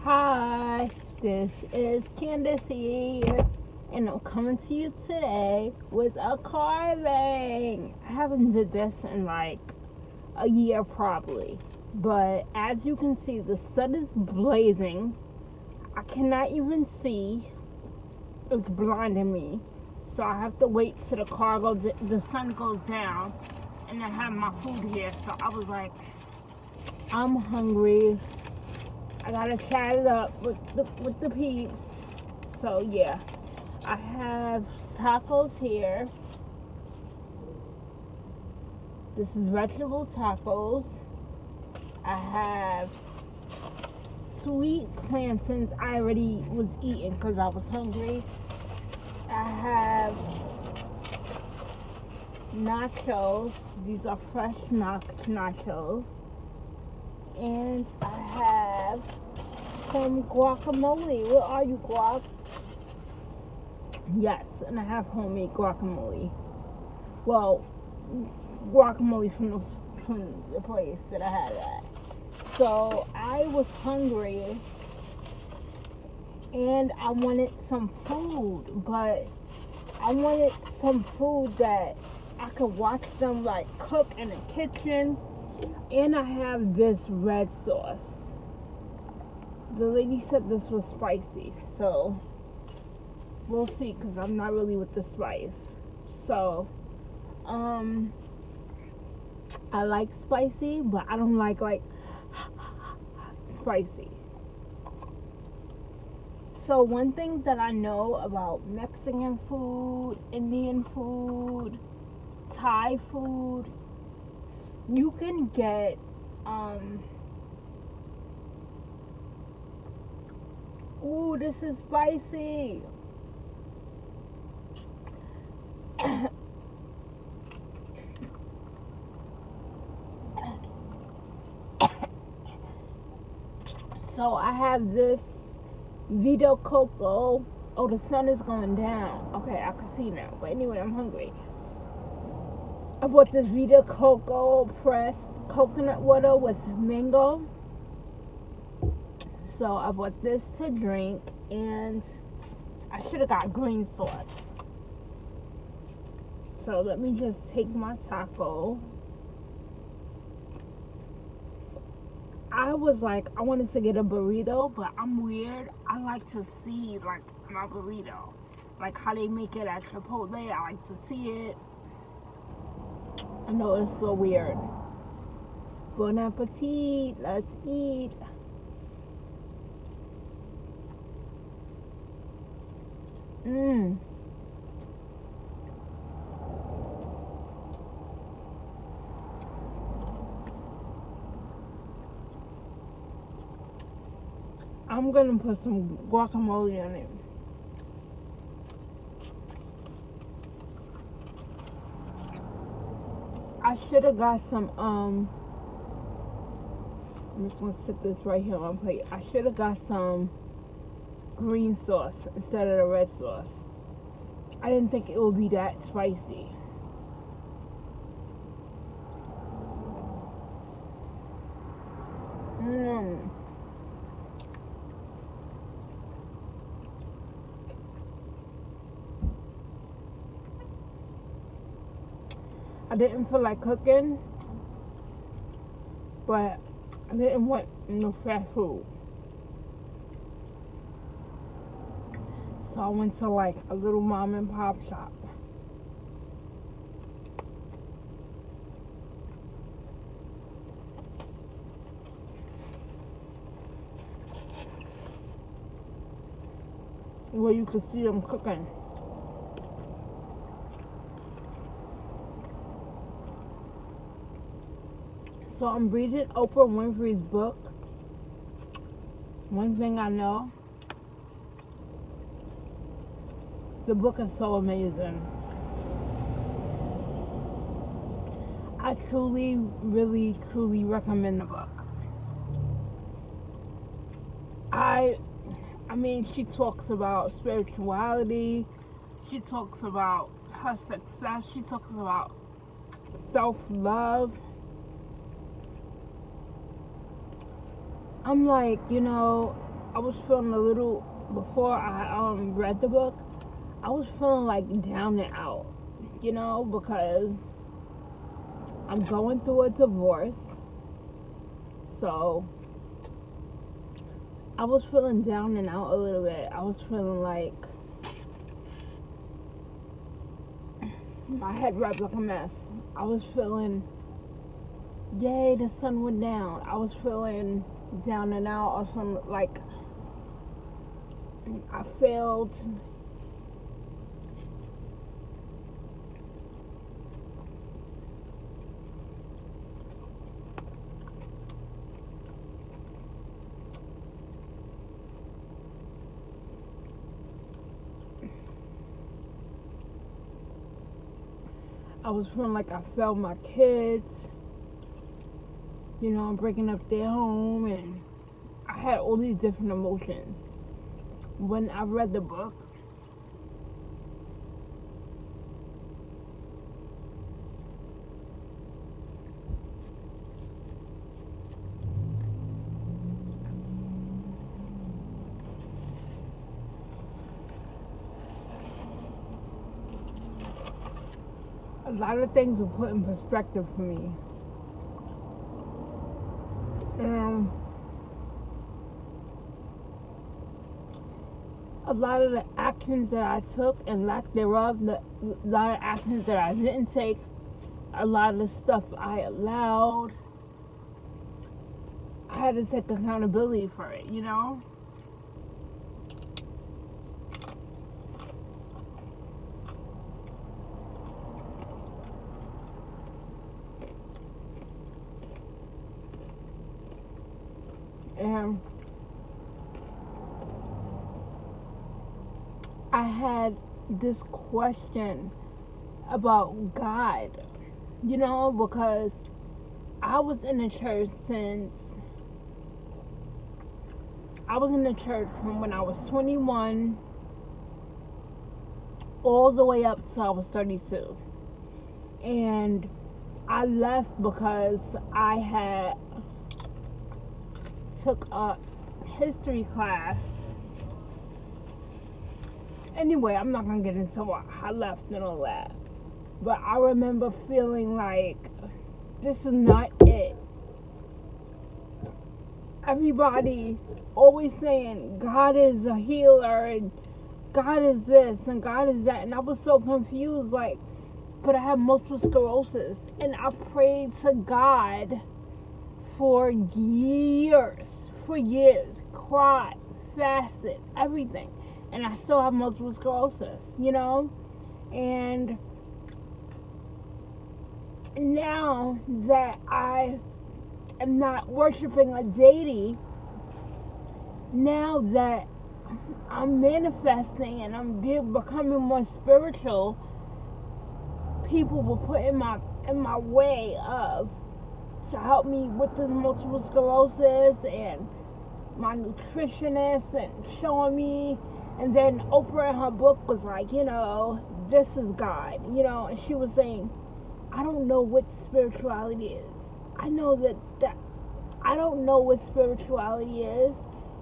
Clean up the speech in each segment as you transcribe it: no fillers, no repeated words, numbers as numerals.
Hi, this is Candace here, and I'm coming to you today with a carbang. I haven't did this in like a year probably, but as you can see, the sun is blazing. I cannot even see; it's blinding me. So I have to wait till the sun goes down, and I have my food here. So I was like, I'm hungry. I gotta chat it up with the peeps. So yeah, I have tacos here. This is vegetable tacos. I have sweet plantains. I already was eating because I was hungry. I have nachos. These are fresh nachos. And I have some guacamole. Where are you, guac? Yes, and I have homemade guacamole. Well, guacamole from the place that I had it at. So I was hungry and I wanted some food, but I wanted some food that I could watch them like cook in the kitchen. And I have this red sauce. The lady said this was spicy, so we'll see because I'm not really with the spice. So, I like spicy, but I don't like spicy. So one thing that I know about Mexican food, Indian food, Thai food, you can get ooh, this is spicy. So I have this Vito Coco. Oh, the sun is going down. Okay, I can see now. But anyway, I'm hungry. I bought this Vita Coco pressed coconut water with mango. So I bought this to drink, and I should have got green sauce. So let me just take my taco. I was like, I wanted to get a burrito, but I'm weird. I like to see like my burrito, like how they make it at Chipotle. I like to see it. I know it's so weird. Bon appetit. Let's eat. Mmm. I'm gonna put some guacamole on it. I should have got some I'm just gonna sit this right here on my plate. I should have got some green sauce instead of the red sauce. I didn't think it would be that spicy. Mmm. I didn't feel like cooking, but I didn't want no fast food. So I went to like a little mom and pop shop. Where you could see them cooking. So I'm reading Oprah Winfrey's book. One thing I know, the book is so amazing. I truly, really, truly recommend the book. I I mean, she talks about spirituality. She talks about her success. She talks about self-love. I'm like, I was feeling a little, before I read the book, I was feeling like down and out, because I'm going through a divorce. So I was feeling down and out a little bit. I was feeling like my head wrapped like a mess. I was feeling, yay, the sun went down. I was feeling down and out. I was feeling like I failed. I was feeling like I failed my kids. I'm breaking up their home, and I had all these different emotions. When I read the book, a lot of things were put in perspective for me. A lot of the actions that I took and lack thereof, a lot of actions that I didn't take, a lot of the stuff I allowed, I had to take accountability for it, And I had this question about God, because I was in the church from when I was 21 all the way up till I was 32. And I left because I had took a history class. Anyway, I'm not gonna get into why I left and all that. But I remember feeling like this is not it. Everybody always saying God is a healer and God is this and God is that, and I was so confused, like, but I have multiple sclerosis, and I prayed to God for years, cried, fasted, everything, and I still have multiple sclerosis, and now that I am not worshiping a deity, now that I'm manifesting and I'm becoming more spiritual, people will put in my way of to help me with this multiple sclerosis, and my nutritionist, and showing me. And then Oprah in her book was like, this is God, and she was saying, I don't know what spirituality is. I know that I don't know what spirituality is,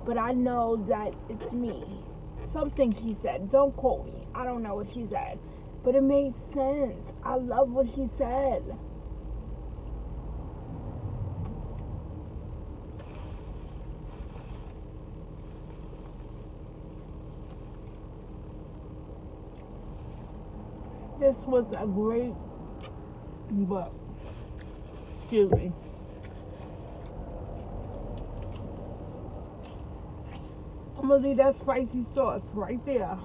but I know that it's me. Something she said. Don't quote me. I don't know what she said. But it made sense. I love what she said. This was a great book. Excuse me. I'm gonna leave that spicy sauce right there.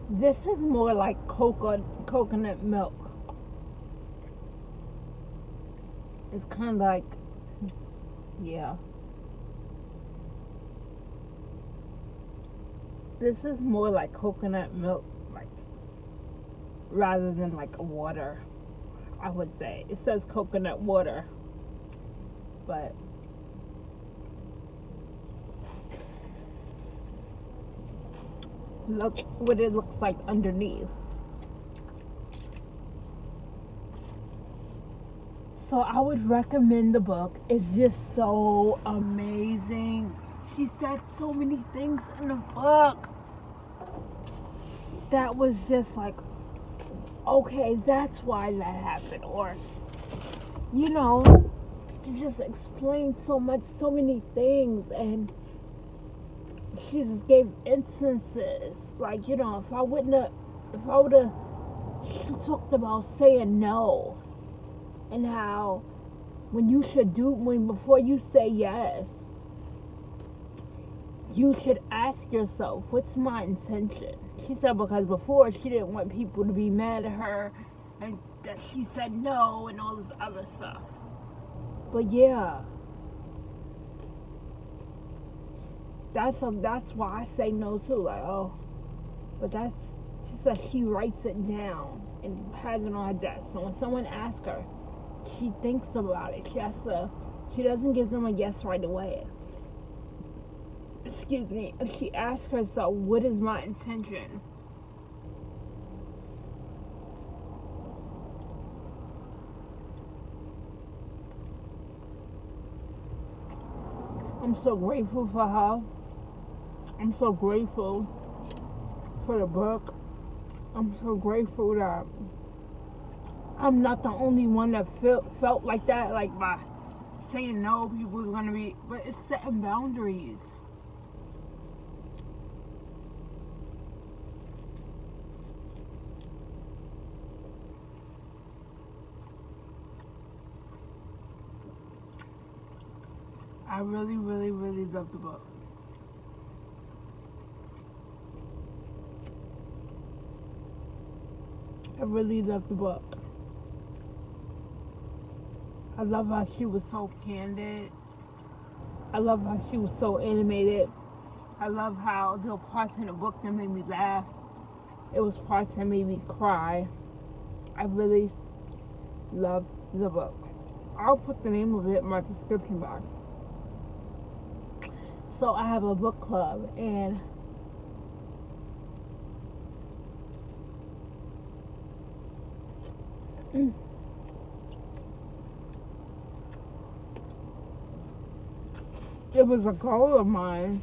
This is more like coconut milk. It's kind of like, yeah. This is more like coconut milk, like, rather than like water. I would say. It says coconut water, but look what it looks like underneath. So I would recommend the book. It's just so amazing. She said so many things in the book that was just like, okay, that's why that happened. Or, you know, she just explained so much, so many things. And she just gave instances. Like, you know, if I would have, she talked about saying no. And how before you say yes, you should ask yourself, what's my intention? She said because before she didn't want people to be mad at her and that she said no and all this other stuff. But yeah, that's why I say no too. Like, oh, but she said she writes it down and has it on her desk. So when someone asks her, she thinks about it. She doesn't give them a yes right away. Excuse me. And she asks herself, what is my intention? I'm so grateful for her. I'm so grateful for the book. I'm so grateful that I'm not the only one that felt like that, like by saying no, people are gonna be, but it's setting boundaries. I really, really, really love the book. I really love the book. I love how she was so candid. I love how she was so animated. I love how there were parts in the book that made me laugh. It was parts that made me cry. I really love the book. I'll put the name of it in my description box. So I have a book club, and it was a goal of mine.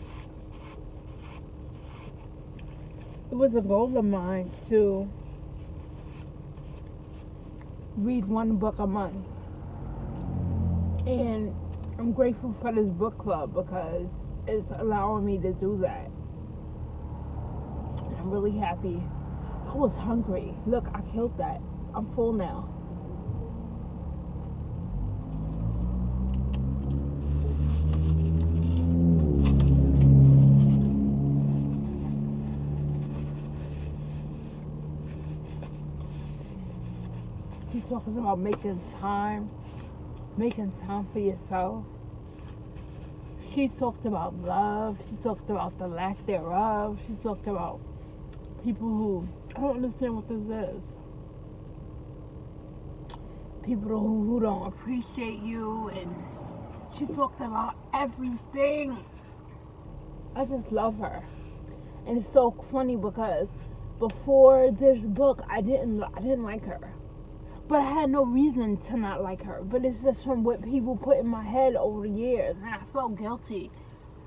It was a goal of mine to read one book a month. And I'm grateful for this book club because it's allowing me to do that. I'm really happy. I was hungry. Look, I killed that. I'm full now. He talks about making time for yourself. She talked about love. She talked about the lack thereof. She talked about people who, I don't understand what this is. People who don't appreciate you, and she talked about everything. I just love her. And it's so funny because before this book I didn't like her. But I had no reason to not like her. But it's just from what people put in my head over the years. And I felt guilty.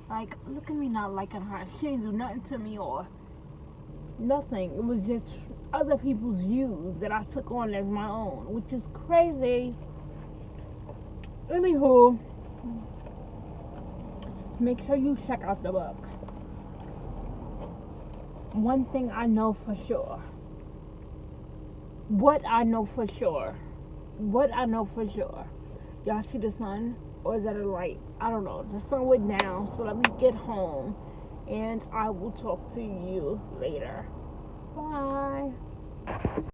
Like, look at me not liking her. She ain't do nothing to me or nothing. It was just other people's views that I took on as my own, which is crazy. Anywho, make sure you check out the book. One thing I know for sure. What I know for sure. Y'all see the sun? Or is that a light? I don't know. The sun went down, so let me get home. And I will talk to you later. Bye.